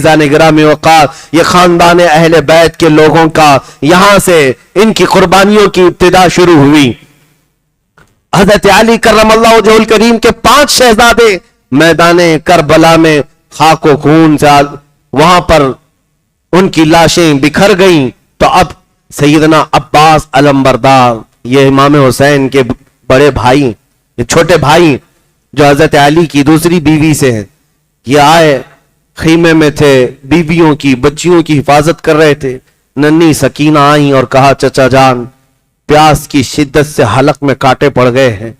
گرامی وقار، یہ خاندان اہل بیت کے لوگوں کا یہاں سے ان کی قربانیوں کی ابتدا شروع ہوئی۔ حضرت علی کرم اللہ وجہہ الکریم کے 5 شہزادے میدان کربلا میں خاک و خون سے وہاں پر ان کی لاشیں بکھر گئیں، تو اب سیدنا عباس علمبردار، یہ امام حسین کے بڑے بھائی، یہ چھوٹے بھائی جو حضرت علی کی دوسری بیوی سے ہیں، یہ آئے، خیمے میں تھے، بیویوں کی بچیوں کی حفاظت کر رہے تھے۔ ننھی سکینہ آئیں اور کہا چچا جان پیاس کی شدت سے حلق میں کانٹے پڑ گئے ہیں،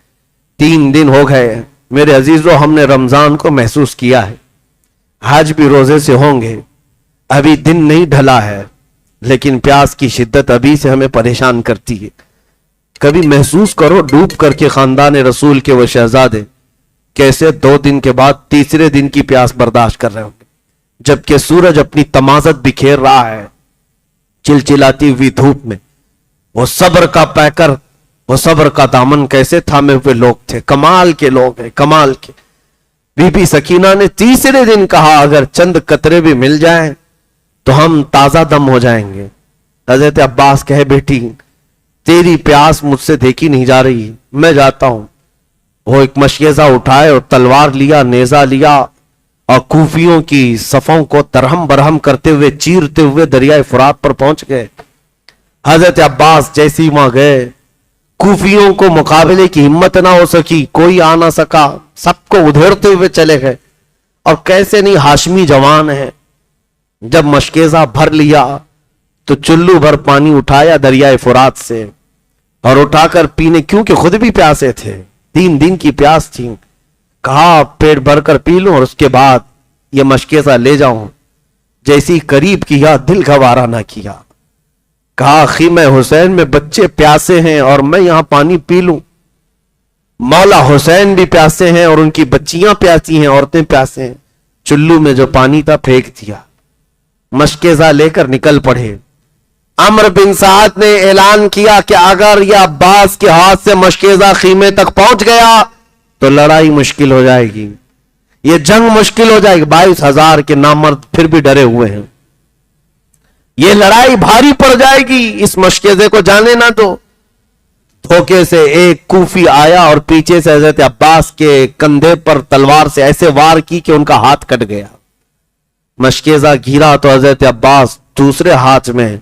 3 دن ہو گئے میرے عزیزو، ہم نے رمضان کو محسوس کیا ہے، آج بھی روزے سے ہوں گے، ابھی دن نہیں ڈھلا ہے، لیکن پیاس کی شدت ابھی سے ہمیں پریشان کرتی ہے۔ کبھی محسوس کرو ڈوب کر کے خاندان رسول کے وہ شہزادے کیسے 2 دن کے بعد تیسرے دن کی پیاس برداشت کر رہے ہوں گے، جبکہ سورج اپنی تمازت بکھیر رہا ہے چلچلاتی ہوئی دھوپ میں۔ وہ صبر کا پیکر، وہ صبر کا دامن کیسے تھامے ہوئے لوگ تھے، کمال کے لوگ ہیں، کمال کے۔ بی بی سکینہ نے تیسرے دن کہا اگر چند قطرے بھی مل جائیں تو ہم تازہ دم ہو جائیں گے۔ حضرت عباس کہے بیٹی تیری پیاس مجھ سے دیکھی نہیں جا رہی، میں جاتا ہوں۔ وہ ایک مشیزہ اٹھائے اور تلوار لیا، نیزہ لیا، اور کوفیوں کی صفوں کو ترہم برہم کرتے ہوئے چیرتے ہوئے دریائے فرات پر پہنچ گئے۔ حضرت عباس جیسی وہاں گئے، کوفیوں کو مقابلے کی ہمت نہ ہو سکی، کوئی آ نہ سکا، سب کو ادھیڑتے ہوئے چلے گئے۔ اور کیسے نہیں ہاشمی جوان ہے، جب مشکیزہ بھر لیا تو چلو بھر پانی اٹھایا دریائے فرات سے اور اٹھا کر پینے، کیونکہ خود بھی پیاسے تھے، 3 دن کی پیاس تھی۔ کہا پیٹ بھر کر پی لوں اور اس کے بعد یہ مشکیزہ لے جاؤں۔ جیسی قریب کیا دل گوارا نہ کیا، کہا خیمہ حسین میں بچے پیاسے ہیں اور میں یہاں پانی پی لوں، مولا حسین بھی پیاسے ہیں اور ان کی بچیاں پیاسی ہیں، عورتیں پیاسے ہیں۔ چلو میں جو پانی تھا پھینک دیا، مشکیزہ لے کر نکل پڑے۔ عمرو بن سعد نے اعلان کیا کہ اگر یہ عباس کے ہاتھ سے مشکیزہ خیمے تک پہنچ گیا تو لڑائی مشکل ہو جائے گی، یہ جنگ مشکل ہو جائے گی۔ 22,000 کے نامرد پھر بھی ڈرے ہوئے ہیں، یہ لڑائی بھاری پڑ جائے گی، اس مشکیزے کو جانے نہ دو۔ دھوکے سے ایک کوفی آیا اور پیچھے سے حضرت عباس کے کندھے پر تلوار سے ایسے وار کی کہ ان کا ہاتھ کٹ گیا۔ مشکیزہ گھیرا تو حضرت عباس دوسرے ہاتھ میں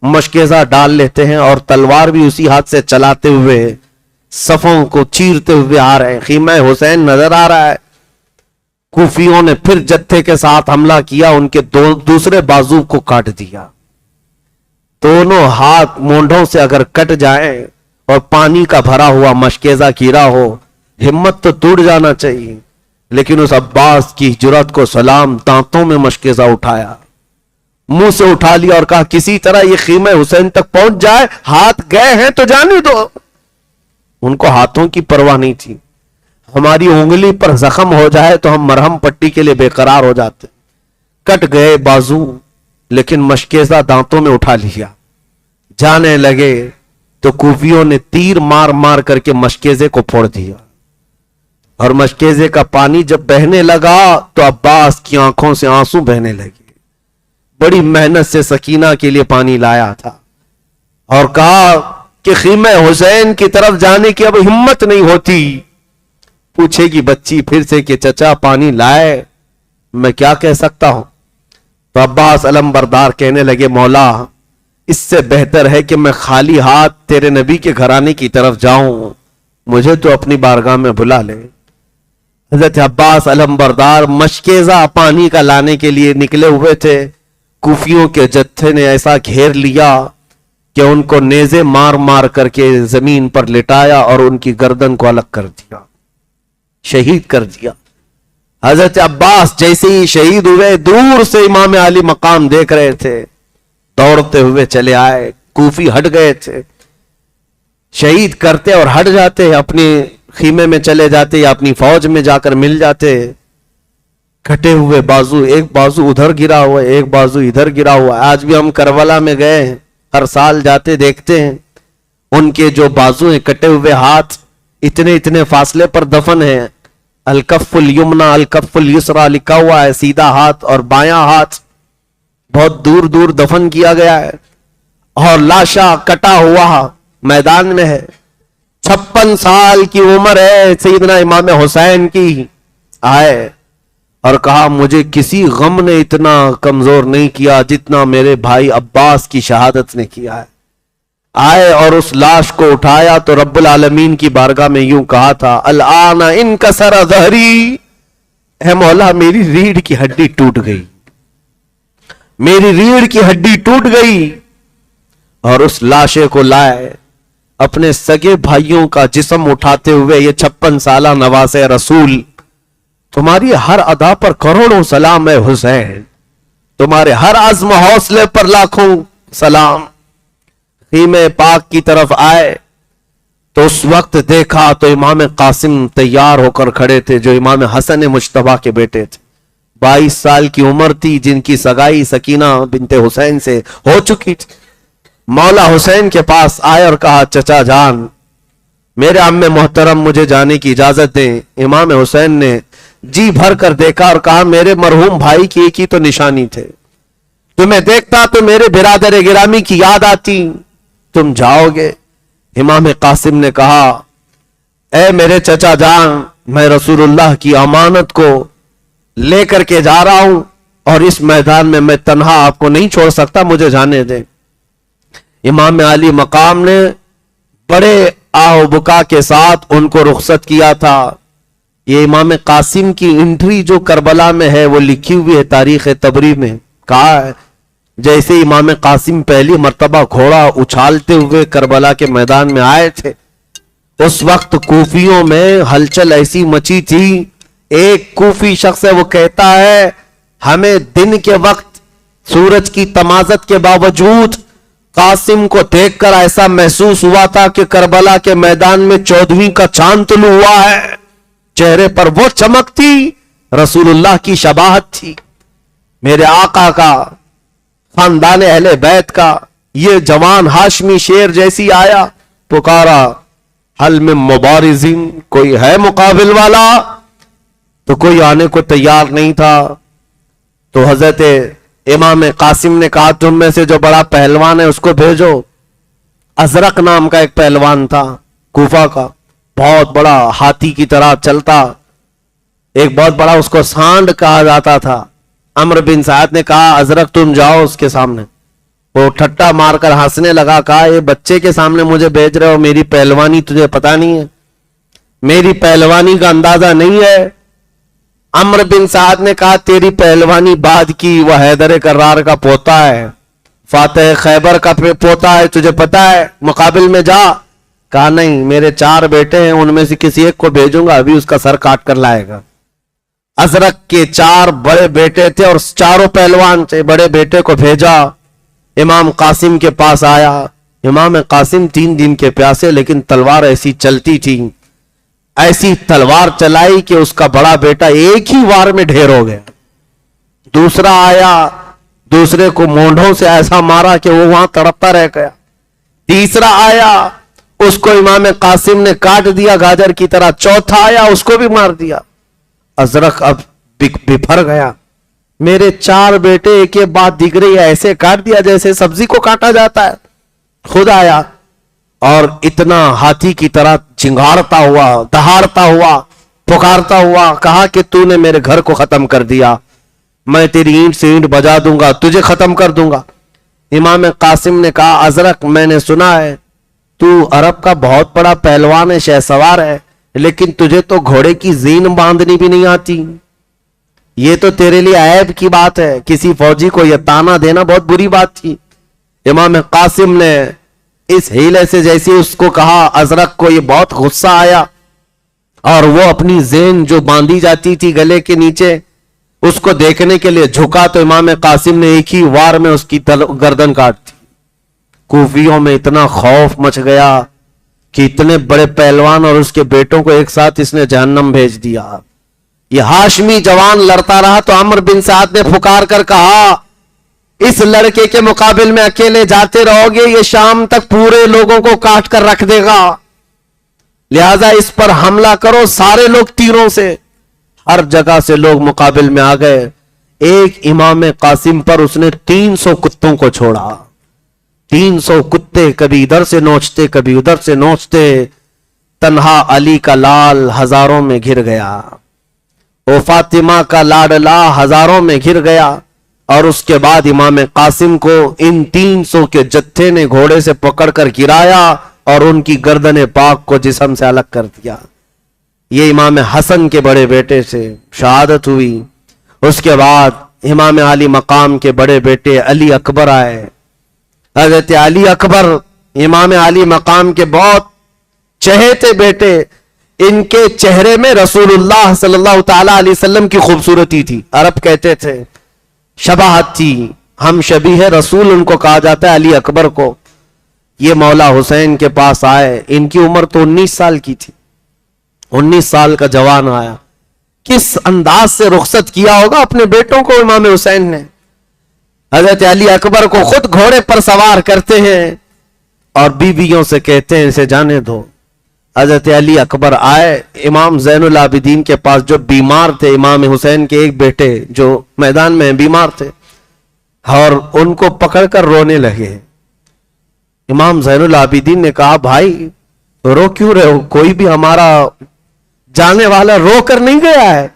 مشکیزہ ڈال لیتے ہیں اور تلوار بھی اسی ہاتھ سے چلاتے ہوئے صفوں کو چیرتے ہوئے آ رہے ہیں۔ خیمہ حسین نظر آ رہا ہے۔ کوفیوں نے پھر جتھے کے ساتھ حملہ کیا، ان کے دوسرے بازو کو کاٹ دیا۔ دونوں ہاتھ مونڈھوں سے اگر کٹ جائیں اور پانی کا بھرا ہوا مشکیزہ گھیرا ہو، ہمت تو ٹوٹ جانا چاہیے، لیکن اس عباس کی جرات کو سلام، دانتوں میں مشکیزہ اٹھایا، منہ سے اٹھا لیا اور کہا کسی طرح یہ خیمہ حسین تک پہنچ جائے، ہاتھ گئے ہیں تو جانے دو۔ ان کو ہاتھوں کی پرواہ نہیں تھی، ہماری انگلی پر زخم ہو جائے تو ہم مرہم پٹی کے لیے بے قرار ہو جاتے۔ کٹ گئے بازو، لیکن مشکیزہ دانتوں میں اٹھا لیا۔ جانے لگے تو کوفیوں نے تیر مار مار کر کے مشکیزے کو پھوڑ دیا، اور مشکیزے کا پانی جب بہنے لگا تو عباس کی آنکھوں سے آنسو بہنے لگے۔ بڑی محنت سے سکینہ کے لیے پانی لایا تھا اور کہا کہ خیمہ حسین کی طرف جانے کی اب ہمت نہیں ہوتی۔ پوچھے گی بچی پھر سے کہ چچا پانی لائے، میں کیا کہہ سکتا ہوں؟ تو عباس علمبردار کہنے لگے مولا اس سے بہتر ہے کہ میں خالی ہاتھ تیرے نبی کے گھرانے کی طرف جاؤں، مجھے تو اپنی بارگاہ میں بلا لے۔ حضرت عباس علمبردار مشکیزہ پانی کا لانے کے لیے نکلے ہوئے تھے، کوفیوں کے جتھے نے ایسا گھیر لیا کہ ان کو نیزے مار مار کر کے زمین پر لٹایا اور ان کی گردن کو الگ کر دیا، شہید کر دیا۔ حضرت عباس جیسے ہی شہید ہوئے، دور سے امام علی مقام دیکھ رہے تھے، دوڑتے ہوئے چلے آئے۔ کوفی ہٹ گئے تھے، شہید کرتے اور ہٹ جاتے، اپنے خیمے میں چلے جاتے یا اپنی فوج میں جا کر مل جاتے۔ کٹے ہوئے بازو، ایک بازو ادھر گرا ہوا ہے، ایک بازو ادھر گرا ہوا ہے۔ آج بھی ہم کربلا میں گئے ہیں، ہر سال جاتے دیکھتے ہیں، ان کے جو بازو ہیں، کٹے ہوئے ہاتھ اتنے اتنے فاصلے پر دفن ہیں۔ الکف الیمنا الکف الیسرا لکھا ہوا ہے، سیدھا ہاتھ اور بایاں ہاتھ۔ بہت دور دور دفن کیا گیا ہے اور لاشا کٹا ہوا میدان میں ہے. 56 سال کی عمر ہے سیدنا امام حسین کی. آئے اور کہا مجھے کسی غم نے اتنا کمزور نہیں کیا جتنا میرے بھائی عباس کی شہادت نے کیا ہے. آئے اور اس لاش کو اٹھایا تو رب العالمین کی بارگاہ میں یوں کہا تھا الآن انکسر ظہری، اے مولا میری ریڑھ کی ہڈی ٹوٹ گئی، میری ریڑھ کی ہڈی ٹوٹ گئی. اور اس لاشے کو لائے اپنے سگے بھائیوں کا جسم اٹھاتے ہوئے یہ 56 سالہ نواز رسول، تمہاری ہر ادا پر کروڑوں سلام ہے حسین، تمہارے ہر عزم حوصلے پر لاکھوں سلام. خیمہ پاک کی طرف آئے تو اس وقت دیکھا تو امام قاسم تیار ہو کر کھڑے تھے جو امام حسن مجتبیٰ کے بیٹے تھے. 22 سال کی عمر تھی جن کی سگائی سکینہ بنت حسین سے ہو چکی تھی. مولا حسین کے پاس آئے اور کہا چچا جان میرے عم محترم مجھے جانے کی اجازت دیں. امام حسین نے جی بھر کر دیکھا اور کہا میرے مرحوم بھائی کی ایک ہی تو نشانی تھے، تمہیں دیکھتا تو میرے برادر گرامی کی یاد آتی، تم جاؤ گے. امام قاسم نے کہا اے میرے چچا جان میں رسول اللہ کی امانت کو لے کر کے جا رہا ہوں اور اس میدان میں تنہا آپ کو نہیں چھوڑ سکتا، مجھے جانے دیں. امام علی مقام نے بڑے آہ بکا کے ساتھ ان کو رخصت کیا تھا. یہ امام قاسم کی انٹری جو کربلا میں ہے وہ لکھی ہوئی ہے تاریخ تبری میں. کہا ہے جیسے امام قاسم پہلی مرتبہ گھوڑا اچھالتے ہوئے کربلا کے میدان میں آئے تھے اس وقت کوفیوں میں ہلچل ایسی مچی تھی. ایک کوفی شخص ہے وہ کہتا ہے ہمیں دن کے وقت سورج کی تمازت کے باوجود قاسم کو دیکھ کر ایسا محسوس ہوا تھا کہ کربلا کے میدان میں 14ویں کا چاند طلوع ہوا ہے. چہرے پر وہ چمک تھی رسول اللہ کی شباہت تھی. میرے آقا کا خاندان اہل بیت کا یہ جوان ہاشمی شیر جیسی آیا، پکارا حل من مبارزین، کوئی ہے مقابل والا؟ تو کوئی آنے کو تیار نہیں تھا. تو حضرت امام قاسم نے کہا تم میں سے جو بڑا پہلوان ہے اس کو بھیجو. ازرق نام کا ایک پہلوان تھا کوفہ کا، بہت بڑا ہاتھی کی طرح چلتا، ایک بہت بڑا اس کو سانڈ کہا جاتا تھا. عمرو بن سعد نے کہا ازرق تم جاؤ اس کے سامنے. وہ ٹھٹا مار کر ہنسنے لگا، کہا یہ بچے کے سامنے مجھے بھیج رہے ہو، میری پہلوانی تجھے پتا نہیں ہے، میری پہلوانی کا اندازہ نہیں ہے. عمرو بن سعد نے کہا تیری پہلوانی بعد کی، وہ حیدر کرار کا پوتا ہے، فاتح خیبر کا پوتا ہے، تجھے پتا ہے، مقابل میں جا. کہا نہیں میرے 4 بیٹے ہیں ان میں سے کسی ایک کو بھیجوں گا، ابھی اس کا سر کاٹ کر لائے گا. ازرق کے 4 بڑے بیٹے تھے اور چاروں پہلوان تھے. بڑے بیٹے کو بھیجا، امام قاسم کے پاس آیا. امام قاسم 3 دن کے پیاسے، لیکن تلوار ایسی چلتی تھی، ایسی تلوار چلائی کہ اس کا بڑا بیٹا ایک ہی وار میں ڈھیر ہو گیا. دوسرا آیا، دوسرے کو مونڈھوں سے ایسا مارا کہ وہ وہاں تڑپتا رہ گیا. تیسرا آیا اس کو امام قاسم نے کاٹ دیا گاجر کی طرح. چوتھا آیا اس کو بھی مار دیا. ازرق اب بپھر گیا، میرے 4 بیٹے ایک کے بعد دیگرے ایسے کاٹ دیا جیسے سبزی کو کاٹا جاتا ہے. خود آیا اور اتنا ہاتھی کی طرح چنگاڑتا ہوا، دہاڑتا ہوا، پکارتا ہوا، کہا کہ تو نے میرے گھر کو ختم کر دیا، میں تیری اینٹ سے اینٹ بجا دوں گا، تجھے ختم کر دوں گا. امام قاسم نے کہا ازرق میں نے سنا ہے تو عرب کا بہت بڑا پہلوان ہے، شہ سوار ہے، لیکن تجھے تو گھوڑے کی زین باندھنی بھی نہیں آتی. یہ تو تیرے لیے عیب کی بات ہے، کسی فوجی کو یہ تانا دینا بہت بری بات تھی. امام قاسم نے اس ہیلے سے جیسی اس کو کہا، ازرق کو یہ بہت غصہ آیا اور وہ اپنی زین جو باندھی جاتی تھی گلے کے نیچے اس کو دیکھنے کے لیے جھکا تو امام قاسم نے ایک ہی وار میں اس کی گردن کاٹ دی. کوفیوں میں اتنا خوف مچ گیا کہ اتنے بڑے پہلوان اور اس کے بیٹوں کو ایک ساتھ اس نے جہنم بھیج دیا. یہ ہاشمی جوان لڑتا رہا تو عمرو بن سعد نے پکار کر کہا اس لڑکے کے مقابل میں اکیلے جاتے رہو گے یہ شام تک پورے لوگوں کو کاٹ کر رکھ دے گا، لہذا اس پر حملہ کرو. سارے لوگ تیروں سے، ہر جگہ سے لوگ مقابل میں آ گئے. ایک امام قاسم پر اس نے 300 کتوں کو چھوڑا. 300 کتے کبھی ادھر سے نوچتے کبھی ادھر سے نوچتے. تنہا علی کا لال ہزاروں میں گر گیا. وہ فاطمہ کا لاڈلا ہزاروں میں گر گیا. اور اس کے بعد امام قاسم کو ان 300 کے جتھے نے گھوڑے سے پکڑ کر گرایا اور ان کی گردن پاک کو جسم سے الگ کر دیا. یہ امام حسن کے بڑے بیٹے سے شہادت ہوئی. اس کے بعد امام علی مقام کے بڑے بیٹے علی اکبر آئے. حضرت علی اکبر امام علی مقام کے بہت چہیتے بیٹے. ان کے چہرے میں رسول اللہ صلی اللہ تعالی علیہ وسلم کی خوبصورتی تھی. عرب کہتے تھے شباہت تھی. ہم شبیہ رسول ان کو کہا جاتا ہے علی اکبر کو. یہ مولا حسین کے پاس آئے. ان کی عمر تو 19 سال کی تھی. 19 سال کا جوان آیا. کس انداز سے رخصت کیا ہوگا اپنے بیٹوں کو امام حسین نے. حضرت علی اکبر کو خود گھوڑے پر سوار کرتے ہیں اور بیویوں سے کہتے ہیں اسے جانے دو. حضرت علی اکبر آئے امام زین العابدین کے پاس جو بیمار تھے. امام حسین کے ایک بیٹے جو میدان میں بیمار تھے اور ان کو پکڑ کر رونے لگے. امام زین العابدین نے کہا بھائی رو کیوں رہے ہو؟ کوئی بھی ہمارا جانے والا رو کر نہیں گیا ہے,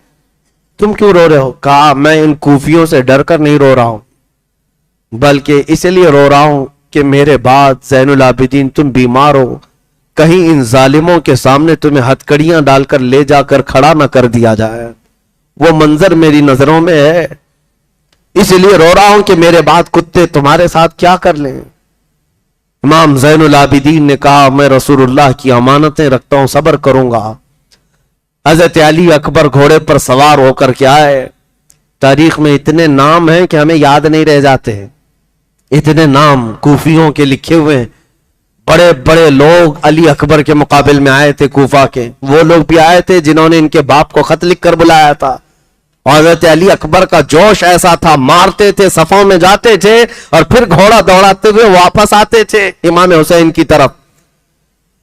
تم کیوں رو رہے ہو؟ کہا میں ان کوفیوں سے ڈر کر نہیں رو رہا ہوں, بلکہ اس لیے رو رہا ہوں کہ میرے بعد زین العابدین تم بیمار ہو, کہیں ان ظالموں کے سامنے تمہیں ہتکڑیاں ڈال کر لے جا کر کھڑا نہ کر دیا جائے. وہ منظر میری نظروں میں ہے, اس لیے رو رہا ہوں کہ میرے بعد کتے تمہارے ساتھ کیا کر لیں. امام زین العابدین نے کہا میں رسول اللہ کی امانتیں رکھتا ہوں, صبر کروں گا. حضرت علی اکبر گھوڑے پر سوار ہو کر کے آئے. تاریخ میں اتنے نام ہیں کہ ہمیں یاد نہیں رہ جاتے ہیں. اتنے نام کوفیوں کے لکھے ہوئے ہیں. بڑے بڑے لوگ علی اکبر کے مقابل میں آئے تھے کوفہ کے. وہ لوگ بھی آئے تھے جنہوں نے ان کے باپ کو خط لکھ کر بلایا تھا. حضرت علی اکبر کا جوش ایسا تھا, مارتے تھے, صفوں میں جاتے تھے اور پھر گھوڑا دوڑاتے ہوئے واپس آتے تھے امام حسین کی طرف.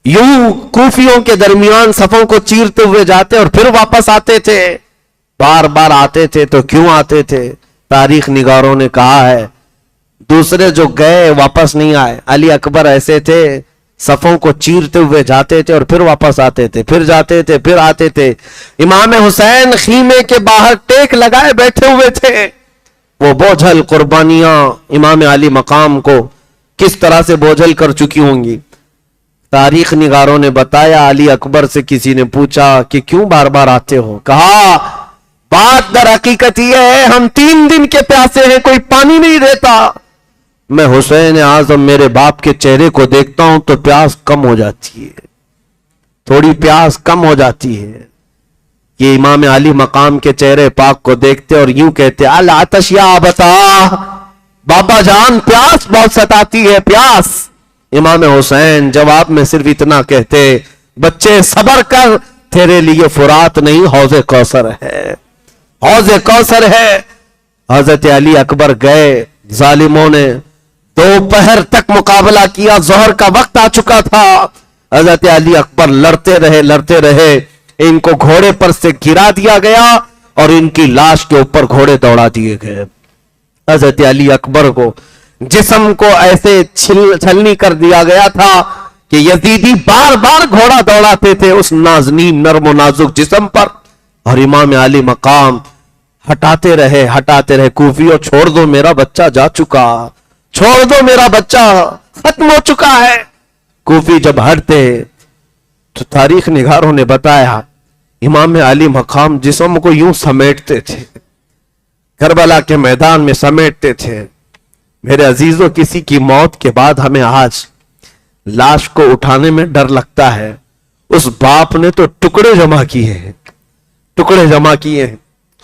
یوں کوفیوں کے درمیان صفوں کو چیرتے ہوئے جاتے اور پھر واپس آتے تھے. بار بار آتے تھے. تو کیوں آتے تھے؟ تاریخ نگاروں نے کہا ہے دوسرے جو گئے واپس نہیں آئے. علی اکبر ایسے تھے صفوں کو چیرتے ہوئے جاتے تھے اور پھر واپس آتے تھے, پھر جاتے تھے, پھر آتے تھے. امام حسین خیمے کے باہر ٹیک لگائے بیٹھے ہوئے تھے. وہ بوجھل قربانیاں امام علی مقام کو کس طرح سے بوجھل کر چکی ہوں گی. تاریخ نگاروں نے بتایا علی اکبر سے کسی نے پوچھا کہ کیوں بار بار آتے ہو؟ کہا بات در حقیقت یہ ہے ہم 3 دن کے پیاسے ہیں, کوئی پانی نہیں دیتا. میں حسین اعظم میرے باپ کے چہرے کو دیکھتا ہوں تو پیاس کم ہو جاتی ہے, تھوڑی پیاس کم ہو جاتی ہے. یہ امام علی مقام کے چہرے پاک کو دیکھتے اور یوں کہتے العطش یا بتا, بابا جان پیاس بہت ستاتی ہے, پیاس. امام حسین جواب میں صرف اتنا کہتے بچے صبر کر, تیرے لیے فرات نہیں حوض کوثر ہے, حوض کوثر ہے. حضرت علی اکبر گئے. ظالموں نے دوپہر تک مقابلہ کیا, ظہر کا وقت آ چکا تھا. حضرت علی اکبر لڑتے رہے. ان کو گھوڑے پر سے گرا دیا گیا اور ان کی لاش کے اوپر گھوڑے دوڑا دیے گئے. حضرت علی اکبر کو جسم کو ایسے چھلنی کر دیا گیا تھا کہ یزیدی بار بار گھوڑا دوڑاتے تھے اس نازنین نرم و نازک جسم پر. اور امام علی مقام ہٹاتے رہے. کوفیوں چھوڑ دو میرا بچہ جا چکا, چھوڑ دو میرا بچہ ختم ہو چکا ہے. کوفی جب ہٹتے تو تاریخ نگاروں نے بتایا امام علی مقام جسم کو یوں سمیٹتے تھے, کربلا کے میدان میں سمیٹتے تھے. میرے عزیزوں کسی کی موت کے بعد ہمیں آج لاش کو اٹھانے میں ڈر لگتا ہے. اس باپ نے تو ٹکڑے جمع کیے ہیں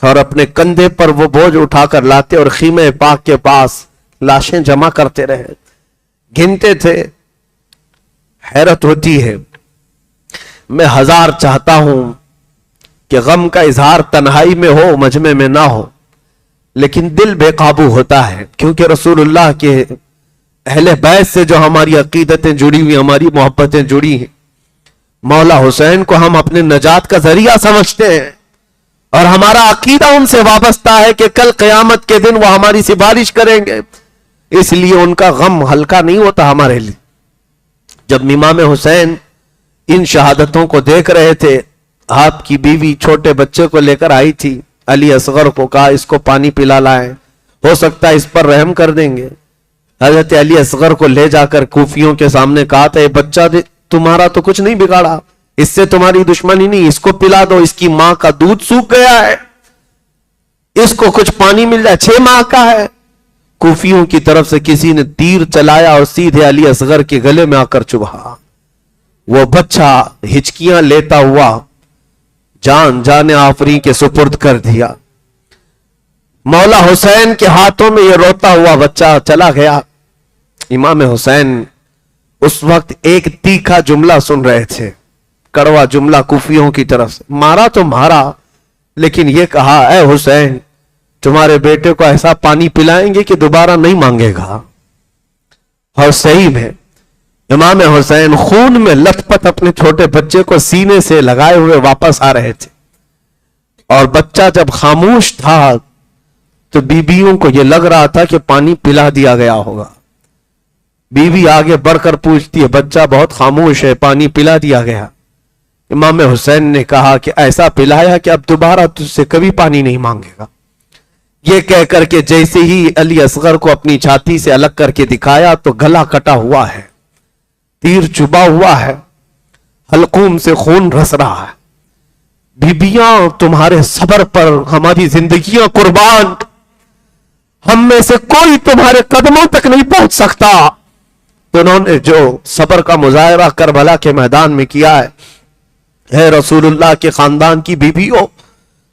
اور اپنے کندھے پر وہ بوجھ اٹھا کر لاتے اور خیمے پاک کے پاس لاشیں جمع کرتے رہے, گنتے تھے. حیرت ہوتی ہے. میں 1000 چاہتا ہوں کہ غم کا اظہار تنہائی میں ہو, مجمع میں نہ ہو, لیکن دل بے قابو ہوتا ہے کیونکہ رسول اللہ کے اہل بیت سے جو ہماری عقیدتیں جڑی ہوئی, ہماری محبتیں جڑی ہیں, مولا حسین کو ہم اپنے نجات کا ذریعہ سمجھتے ہیں. اور ہمارا عقیدہ ان سے وابستہ ہے کہ کل قیامت کے دن وہ ہماری سفارش کریں گے، اس لیے ان کا غم ہلکا نہیں ہوتا ہمارے لیے۔ جب امام حسین ان شہادتوں کو دیکھ رہے تھے، آپ کی بیوی چھوٹے بچے کو لے کر آئی تھی، علی اصغر کو کہا اس کو پانی پلا لائیں، ہو سکتا ہے اس پر رحم کر دیں گے۔ حضرت علی اصغر کو لے جا کر کوفیوں کے سامنے کہا تھا، یہ بچہ تمہارا تو کچھ نہیں بگاڑا، اس سے تمہاری دشمنی نہیں، اس کو پلا دو، اس کی ماں کا دودھ سوکھ گیا ہے، اس کو کچھ پانی مل جائے، 6 ماہ کا ہے۔ کوفیوں کی طرف سے کسی نے تیر چلایا اور سیدھے علی اصغر کے گلے میں آ کر چبھا۔ وہ بچہ ہچکیاں لیتا ہوا جان آفریں کے سپرد کر دیا۔ مولا حسین کے ہاتھوں میں یہ روتا ہوا بچہ چلا گیا۔ امام حسین اس وقت ایک تیکھا جملہ سن رہے تھے، کڑوا جملہ کوفیوں کی طرف سے، مارا تو مارا، لیکن یہ کہا اے حسین تمہارے بیٹے کو ایسا پانی پلائیں گے کہ دوبارہ نہیں مانگے گا۔ اور صحیح میں امام حسین خون میں لت پت اپنے چھوٹے بچے کو سینے سے لگائے ہوئے واپس آ رہے تھے، اور بچہ جب خاموش تھا تو بیویوں کو یہ لگ رہا تھا کہ پانی پلا دیا گیا ہوگا۔ بیوی آگے بڑھ کر پوچھتی ہے بچہ بہت خاموش ہے، پانی پلا دیا گیا؟ امام حسین نے کہا کہ ایسا پلایا کہ اب دوبارہ تجھ سے کبھی پانی نہیں مانگے گا۔ یہ کہہ کر کے جیسے ہی علی اصغر کو اپنی چھاتی سے الگ کر کے دکھایا تو گلا کٹا ہوا ہے، تیر چبا ہوا ہے، حلقوم سے خون رس رہا ہے۔ بیبیاں تمہارے صبر پر ہماری زندگیاں قربان، ہم میں سے کوئی تمہارے قدموں تک نہیں پہنچ سکتا۔ تو انہوں نے جو صبر کا مظاہرہ کربلا کے میدان میں کیا ہے، اے رسول اللہ کے خاندان کی بیویوں،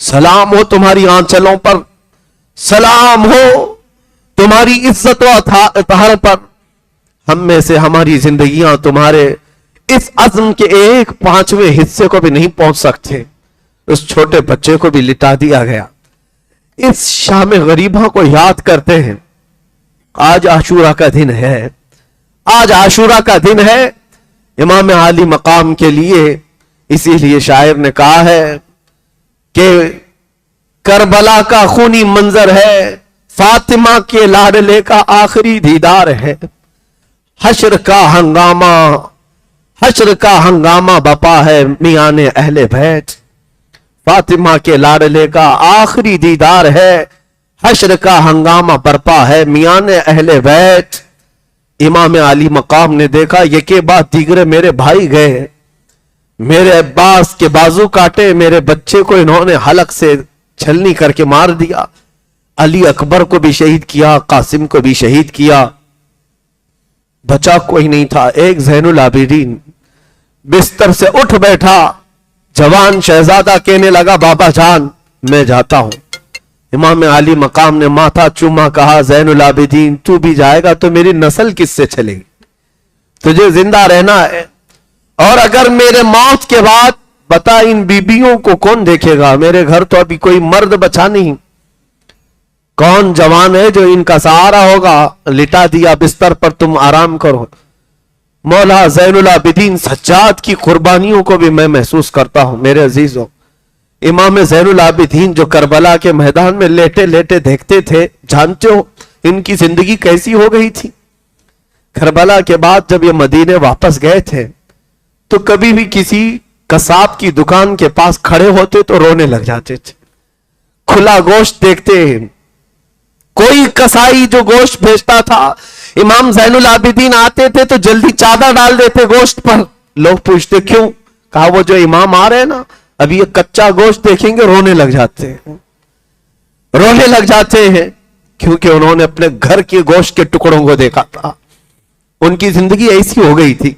سلام ہو تمہاری آنچلوں پر، سلام ہو تمہاری عزت و اطہار پر۔ ہم میں سے ہماری زندگیاں تمہارے اس عزم کے 1/5 حصے کو بھی نہیں پہنچ سکتے۔ اس چھوٹے بچے کو بھی لٹا دیا گیا۔ اس شام غریبہ کو یاد کرتے ہیں۔ آج عاشورہ کا دن ہے، آج عاشورہ کا دن ہے امام عالی مقام کے لیے، اسی لیے شاعر نے کہا ہے کہ کربلا کا خونی منظر ہے، فاطمہ کے لاڈلے کا آخری دیدار ہے، حشر کا ہنگامہ بپا ہے میان اہل بیت، فاطمہ کے لاڈلے کا آخری دیدار ہے، حشر کا ہنگامہ برپا ہے میان اہل بیت۔ امام علی مقام نے دیکھا یکے بعد دیگرے میرے بھائی گئے، میرے عباس کے بازو کاٹے، میرے بچے کو انہوں نے حلق سے چھلنی کر کے مار دیا، علی اکبر کو بھی شہید کیا، قاسم کو بھی شہید کیا، بچا کوئی نہیں تھا۔ ایک زین العابدین بستر سے اٹھ بیٹھا، جوان شہزادہ کہنے لگا بابا جان میں جاتا ہوں۔ امام علی مقام نے ماتھا چوما، کہا زین العابدین تو بھی جائے گا تو میری نسل کس سے چلے گی؟ تجھے زندہ رہنا ہے، اور اگر میرے موت کے بعد بتا ان بیبیوں کو کون دیکھے گا؟ میرے گھر تو ابھی کوئی مرد بچا نہیں، کون جوان ہے جو ان کا سہارا ہوگا؟ لٹا دیا بستر پر، تم آرام کرو۔ مولا زین العابدین سجاد کی قربانیوں کو بھی میں محسوس کرتا ہوں میرے عزیزوں۔ امام زین العابدین جو کربلا کے میدان میں لیٹے لیٹے دیکھتے تھے، جانتے ہو ان کی زندگی کیسی ہو گئی تھی؟ کربلا کے بعد جب یہ مدینے واپس گئے تھے تو کبھی بھی کسی قصاب کی دکان کے پاس کھڑے ہوتے تو رونے لگ جاتے تھے۔ کھلا گوشت دیکھتے، کوئی کسائی جو گوشت بھیجتا تھا، امام زین العابدین آتے تھے تو جلدی چادر ڈال دیتے گوشت پر۔ لوگ پوچھتے کیوں؟ کہا وہ جو امام آ رہے ہیں نا، ابھی یہ کچا گوشت دیکھیں گے رونے لگ جاتے ہیں، رونے لگ جاتے ہیں، کیونکہ انہوں نے اپنے گھر کے گوشت کے ٹکڑوں کو دیکھا تھا۔ ان کی زندگی ایسی ہو گئی تھی۔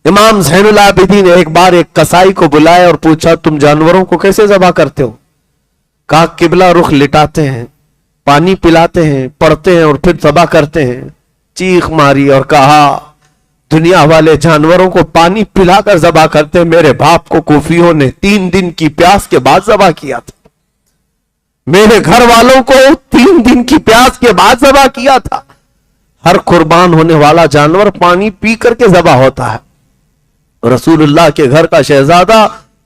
امام زین العابدین نے ایک بار ایک کسائی کو بلایا اور پوچھا تم جانوروں کو کیسے ذبح کرتے ہو؟ کہا قبلہ رخ لٹاتے ہیں، پانی پلاتے ہیں، پڑھتے ہیں اور پھر ذبح کرتے ہیں۔ چیخ ماری اور کہا دنیا والے جانوروں کو پانی پلا کر ذبح کرتے ہیں، میرے باپ کو کوفیوں نے 3 دن کی پیاس کے بعد ذبح کیا تھا، میرے گھر والوں کو 3 دن کی پیاس کے بعد ذبح کیا تھا۔ ہر قربان ہونے والا جانور پانی پی کر کے ذبح ہوتا ہے۔ رسول اللہ کے گھر کا شہزادہ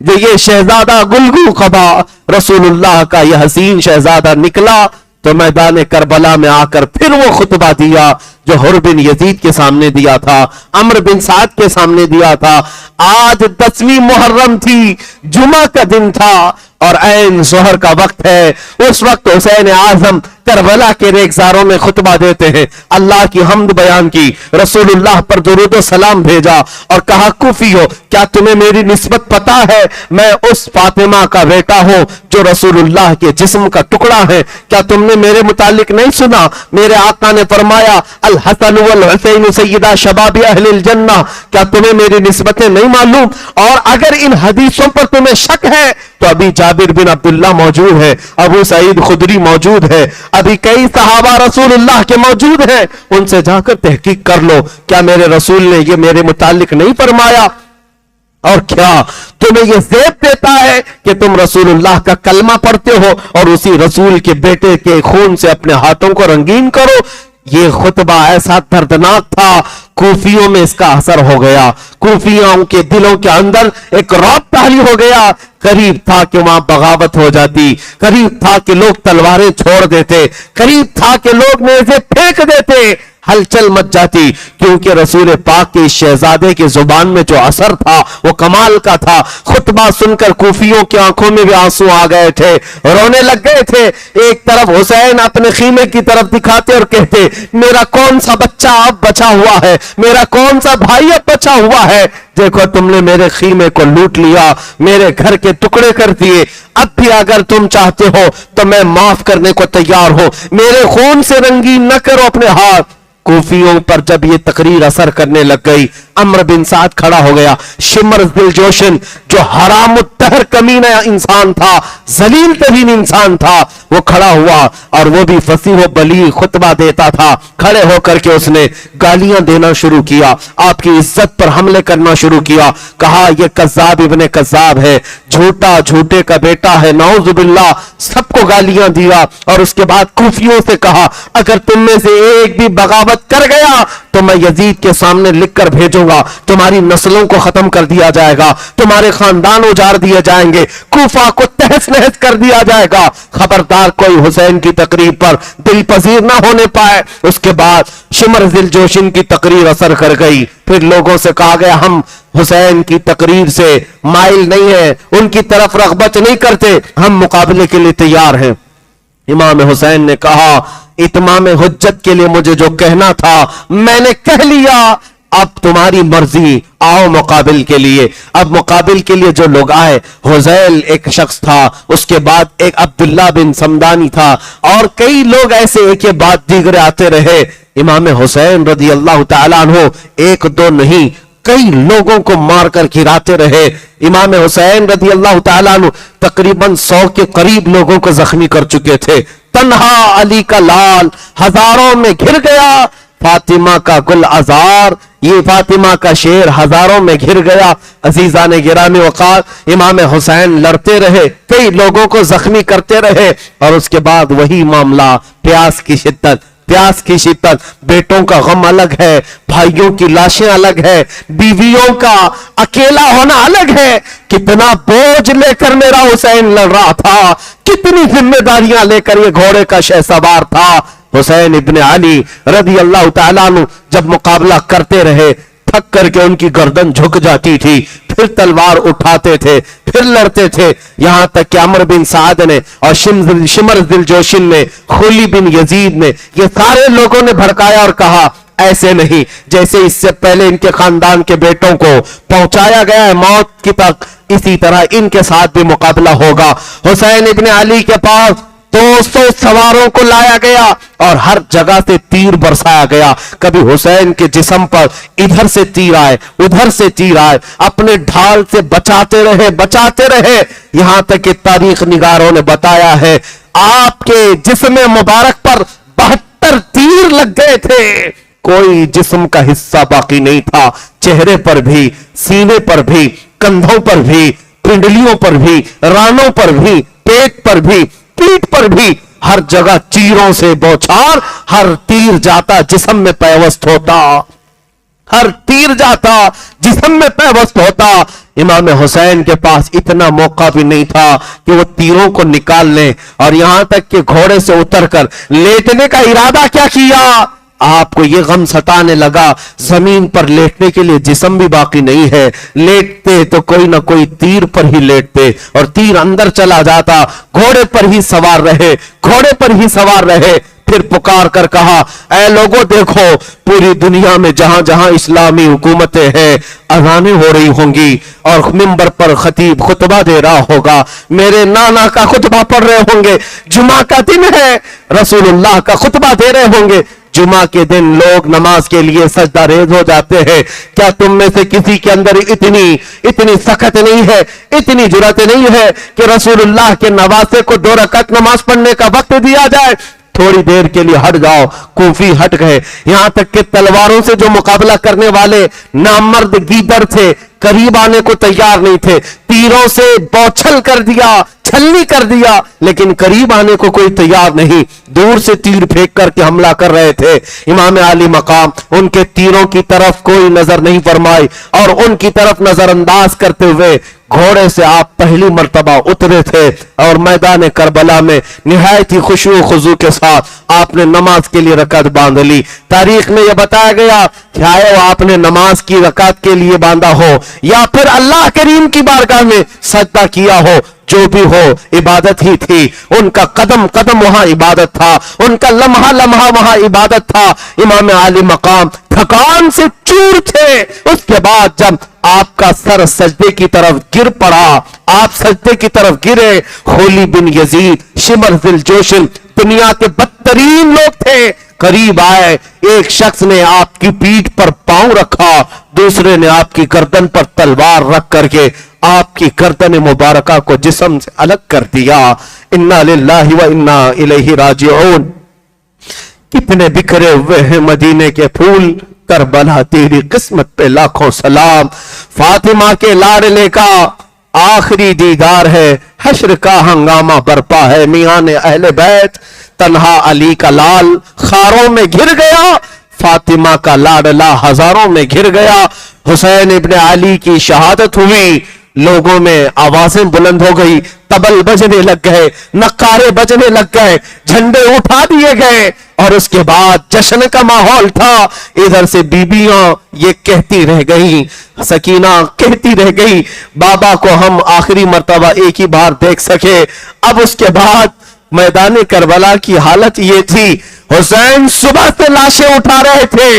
جو یہ شہزادہ گلگو قبا رسول کا یہ حسین شہزادہ نکلا تو میدان کربلا میں آ کر پھر وہ خطبہ دیا جو حر بن یزید کے سامنے دیا تھا، عمرو بن سعد کے سامنے دیا تھا۔ آج 10ویں محرم تھی، جمعہ کا دن تھا اور عین ظہر کا وقت ہے۔ اس وقت حسین اعظم کربلا کے ریگزاروں میں خطبہ دیتے ہیں، اللہ کی حمد بیان کی، رسول اللہ پر درود و سلام بھیجا اور کہا کوفیو کیا تمہیں میری نسبت پتا ہے؟ میں اس فاطمہ کا بیٹا ہوں جو رسول اللہ کے جسم کا ٹکڑا ہے۔ کیا تم نے میرے متعلق نہیں سنا؟ میرے آقا نے فرمایا الحسن والحسین سیدہ شباب اہل الجنہ۔ کیا تمہیں میری نسبتیں نہیں معلوم؟ اور اگر ان حدیثوں پر تمہیں شک ہے تو ابھی جابر بن عبداللہ موجود ہے، ابو سعید خدری موجود ہے، ابھی کئی صحابہ رسول اللہ کے موجود ہیں، ان سے جا کر تحقیق کر لو، کیا میرے رسول نے یہ میرے متعلق نہیں فرمایا؟ اور کیا تمہیں یہ زیب دیتا ہے کہ تم رسول اللہ کا کلمہ پڑھتے ہو اور اسی رسول کے بیٹے کے خون سے اپنے ہاتھوں کو رنگین کرو؟ یہ خطبہ ایسا دردناک تھا، کوفیوں میں اس کا اثر ہو گیا، کوفیوں کے دلوں کے اندر ایک رعب طاری ہو گیا۔ قریب تھا کہ وہاں بغاوت ہو جاتی، قریب تھا کہ لوگ تلواریں چھوڑ دیتے، قریب تھا کہ لوگ نیزے پھینک دیتے، ہلچل مچ جاتی، کیونکہ رسول پاک کے شہزادے کی زبان میں جو اثر تھا وہ کمال کا تھا۔ خطبہ سن کر کوفیوں کی آنکھوں میں بھی آنسو آ گئے تھے، رونے لگ گئے تھے۔ ایک طرف حسین اپنے خیمے کی طرف دکھاتے اور کہتے میرا کون سا بچہ اب بچا ہوا ہے، میرا کون سا بھائی اب بچا ہوا ہے؟ دیکھو تم نے میرے خیمے کو لوٹ لیا، میرے گھر کے ٹکڑے کر دیے، اب بھی اگر تم چاہتے ہو تو میں معاف کرنے کو تیار ہوں، میرے خون سے رنگین نہ کرو اپنے ہاتھ۔ کوفیوں پر جب یہ تقریر اثر کرنے لگ گئی، عمرو بن سعد کھڑا ہو گیا، شمر ذل جوشن جو حرام الدہر کمینہ انسان تھا، ذلیل ترین انسان تھا، وہ کھڑا ہوا اور وہ بھی فصیح و بلیغ خطبہ دیتا تھا۔ کھڑے ہو کر کے اس نے گالیاں دینا شروع کیا، آپ کی عزت پر حملے کرنا شروع کیا، کہا یہ کذاب ابن کذاب ہے، جھوٹا جھوٹے کا بیٹا ہے، نعوذ باللہ، سب کو گالیاں دیا۔ اور اس کے بعد کوفیوں سے کہا اگر تم میں سے ایک بھی بغاوت کر گیا تو میں یزید کے سامنے لکھ کر بھیجوں گا، تمہاری نسلوں کو ختم کر دیا جائے گا، تمہارے خاندان اجاڑ دیے جائیں گے، کوفہ کو تہس نہس کر دیا جائے گا، خبردار کوئی حسین کی تقریر پر دل پذیر نہ ہونے پائے۔ اس کے بعد شمر ذل جوشن کی تقریر اثر کر گئی، پھر لوگوں سے کہا گیا ہم حسین کی تقریر سے مائل نہیں ہیں، ان کی طرف رغبت نہیں کرتے، ہم مقابلے کے لیے تیار ہیں۔ امام حسین نے کہا اتمام حجت کے لیے مجھے جو کہنا تھا میں نے کہہ لیا، اب تمہاری مرضی، آؤ مقابل کے لیے۔ اب مقابل کے لیے جو لوگ آئے، حذیل ایک شخص تھا، اس کے بعد ایک عبداللہ بن سمدانی تھا، اور کئی لوگ ایسے ایک کے بعد دیگر آتے رہے۔ امام حسین رضی اللہ تعالیٰ عنہ ایک دو نہیں کئی لوگوں کو مار کر گراتے رہے۔ امام حسین رضی اللہ تعالیٰ عنہ تقریباً 100 کے قریب لوگوں کو زخمی کر چکے تھے۔ تنہا علی کا لال ہزاروں میں گھر گیا، فاطمہ کا گل عذار، یہ فاطمہ کا شیر ہزاروں میں گھر گیا۔ عزیزان گرامی وقار، امام حسین لڑتے رہے، کئی لوگوں کو زخمی کرتے رہے، اور اس کے بعد وہی معاملہ، پیاس کی شدت، بیٹوں کا غم الگ ہے، بھائیوں کی لاشیں الگ ہے، بیویوں کا اکیلا ہونا الگ ہے۔ کتنا بوجھ لے کر میرا حسین لڑ رہا تھا، کتنی ذمہ داریاں لے کر یہ گھوڑے کا شہسوار تھا۔ حسین ابن علی رضی اللہ تعالیٰ عنہ جب مقابلہ کرتے رہے، تھک کر کے ان کی گردن جھک جاتی تھی، پھر تلوار اٹھاتے تھے، پھر لڑتے تھے، یہاں تک کہ عمرو بن سعد نے اور شمر ذل جوشن نے، خلی بن یزید نے، یہ سارے لوگوں نے بھڑکایا اور کہا ایسے نہیں، جیسے اس سے پہلے ان کے خاندان کے بیٹوں کو پہنچایا گیا ہے موت کی تک، اسی طرح ان کے ساتھ بھی مقابلہ ہوگا۔ حسین ابن علی کے پاس 200 سواروں کو لایا گیا اور ہر جگہ سے تیر برسایا گیا۔ کبھی حسین کے جسم پر ادھر سے تیر آئے، ادھر سے تیر آئے، اپنے ڈھال سے بچاتے رہے، یہاں تک کہ تاریخ نگاروں نے بتایا ہے آپ کے جسم مبارک پر 72 تیر لگ گئے تھے، کوئی جسم کا حصہ باقی نہیں تھا، چہرے پر بھی، سینے پر بھی، کندھوں پر بھی، پنڈلیوں پر بھی، رانوں پر بھی، پیٹ پر بھی، پیٹ پر بھی، ہر جگہ چیروں سے بوچھار، ہر تیر جاتا جسم میں پیوست ہوتا، ہر تیر جاتا جسم میں پیوست ہوتا۔ امام حسین کے پاس اتنا موقع بھی نہیں تھا کہ وہ تیروں کو نکال لیں، اور یہاں تک کہ گھوڑے سے اتر کر لیٹنے کا ارادہ کیا کیا، آپ کو یہ غم ستانے لگا زمین پر لیٹنے کے لیے جسم بھی باقی نہیں ہے، لیٹتے تو کوئی نہ کوئی تیر پر ہی لیٹتے اور تیر اندر چلا جاتا، گھوڑے پر ہی سوار رہے، گھوڑے پر ہی سوار رہے۔ پھر پکار کر کہا، اے لوگوں دیکھو، پوری دنیا میں جہاں جہاں اسلامی حکومتیں ہیں اذانیں ہو رہی ہوں گی اور ممبر پر خطیب خطبہ دے رہا ہوگا، میرے نانا کا خطبہ پڑھ رہے ہوں گے، جمعہ کا دن ہے، رسول اللہ کا خطبہ دے رہے ہوں گے، جمعہ کے دن لوگ نماز کے لیے سجدہ ریز ہو جاتے ہیں، کیا تم میں سے کسی کے اندر اتنی سخت نہیں ہے، اتنی جرأت نہیں ہے کہ رسول اللہ کے نواسے کو 2 رکعت نماز پڑھنے کا وقت دیا جائے؟ تھوڑی دیر کے لیے ہٹ جاؤ، کوفی ہٹ گئے، یہاں تک کہ تلواروں سے جو مقابلہ کرنے والے نامرد گیدڑ تھے قریب آنے کو تیار نہیں تھے، تیروں سے بوچھل کر دیا، چھلنی کر دیا، لیکن قریب آنے کو کوئی تیار نہیں، دور سے تیر پھینک کر کے حملہ کر رہے تھے۔ امام علی مقام ان کے تیروں کی طرف کوئی نظر نہیں فرمائی اور ان کی طرف نظر انداز کرتے ہوئے گھوڑے سے آپ پہلی مرتبہ اترے تھے اور میدان کربلا میں نہایت ہی خشوع و خضوع کے ساتھ آپ نے نماز کے لیے رکعت باندھ لی۔ تاریخ میں یہ بتایا گیا چاہے وہ آپ نے نماز کی رکعت کے لیے باندھا ہو یا پھر اللہ کریم کی بارگاہ میں سجدہ کیا ہو، جو بھی ہو عبادت ہی تھی، ان کا قدم قدم وہاں عبادت تھا، ان کا لمحہ لمحہ وہاں عبادت تھا۔ امام علی مقام تھکان سے چور تھے، اس کے بعد جب آپ کا سر سجدے کی طرف گر پڑا، آپ سجدے کی طرف گرے، خولی بن یزید شمر ذی الجوشن دنیا کے بدترین لوگ تھے، قریب آئے، ایک شخص نے آپ کی پیٹھ پر پاؤں رکھا، دوسرے نے آپ کی گردن پر تلوار رکھ کر کے آپ کی گردن مبارکہ کو جسم سے الگ کر دیا۔ انا للہ و انا الیہ راجعون۔ کتنے بکھرے ہوئے ہیں مدینے کے پھول، کربلا تیری قسمت پہ لاکھوں سلام، فاطمہ کے لاڈلے کا آخری دیدار ہے، حشر کا ہنگامہ برپا ہے، میان اہل بیت تنہا علی کا لال خاروں میں گر گیا، فاطمہ کا لاڈلا ہزاروں میں گر گیا۔ حسین ابن علی کی شہادت ہوئی، لوگوں میں آوازیں بلند ہو گئی، طبل بجنے لگ گئے، نقارے بجنے لگ گئے، جھنڈے اٹھا دیے گئے، اور اس کے بعد جشن کا ماحول تھا۔ ادھر سے بیبیاں یہ کہتی رہ گئی، سکینہ کہتی رہ گئی بابا کو ہم آخری مرتبہ ایک ہی بار دیکھ سکے۔ اب اس کے بعد میدان کربلا کی حالت یہ تھی، حسین صبح سے لاشیں اٹھا رہے تھے،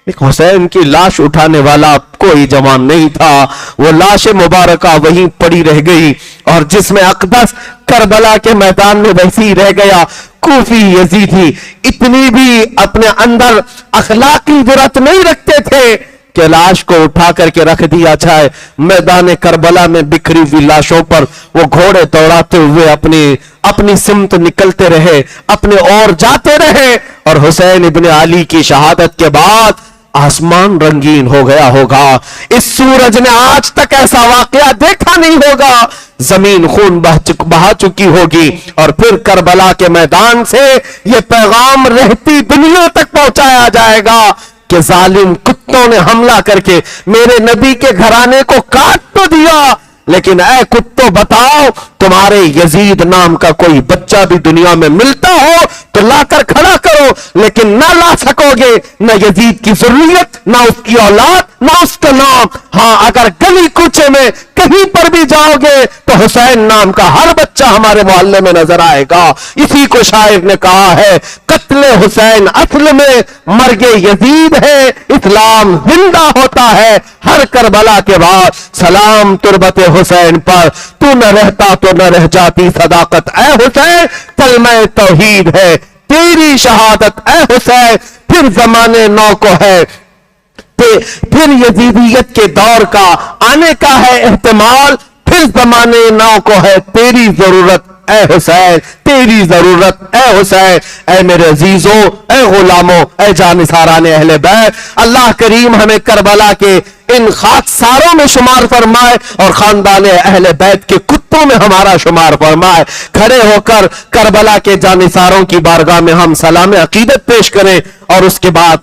لیکن حسین کی لاش اٹھانے والا کوئی جوان نہیں تھا، وہ لاش مبارکہ وہیں پڑی رہ گئی، اور جس میں اقدس کربلا کے میدان میں ویسی رہ گیا۔ کوفی یزیدی اتنی بھی اپنے اندر اخلاقی جرأت نہیں رکھتے تھے کہ لاش کو اٹھا کر کے رکھ دیا جائے۔ میدان کربلا میں بکھری ہوئی لاشوں پر وہ گھوڑے دوڑاتے ہوئے اپنی سمت نکلتے رہے، اپنے اور جاتے رہے، اور حسین ابن علی کی شہادت کے بعد آسمان رنگین ہو گیا ہوگا۔ اس سورج نے آج تک ایسا واقعہ دیکھا نہیں ہوگا، زمین خون بہا چکی ہوگی، اور پھر کربلا کے میدان سے یہ پیغام رہتی دنیا تک پہنچایا جائے گا کہ ظالم کتوں نے حملہ کر کے میرے نبی کے گھرانے کو کاٹ تو دیا، لیکن اے کتوں بتاؤ تمہارے یزید نام کا کوئی بچہ بھی دنیا میں ملتا ہو تو لا کر کھڑا کرو، لیکن نہ لا سکو گے نہ یزید کی ذریت، نہ اس کی اولاد، نہ اس کا نام۔ ہاں اگر گلی کوچے میں کہیں پر بھی جاؤ گے تو حسین نام کا ہر بچہ ہمارے محلے میں نظر آئے گا۔ اسی کو شاعر نے کہا ہے، قتل حسین اصل میں مرگ یزید ہے، اسلام زندہ ہوتا ہے ہر کربلا کے بعد، سلام تربت حسین پر، تو نہ رہتا تو نہ رہ جاتی صداقت اے حسین، کلمہ توحید ہے تیری شہادت اے حسین، پھر زمانے نو کو ہے، پھر یزیدیت کے دور کا آنے کا ہے احتمال، پھر زمانے نو کو ہے تیری ضرورت اے حسین، تیری ضرورت اے حسین۔ اے میرے عزیزوں، اے غلاموں، اے جانثاران اہل بیت، اللہ کریم ہمیں کربلا کے ان خاکساروں میں شمار فرمائے اور خاندان اہل بیت کے کتوں میں ہمارا شمار فرمائے۔ کھڑے ہو کر کربلا کے جانثاروں کی بارگاہ میں ہم سلام عقیدت پیش کریں اور اس کے بعد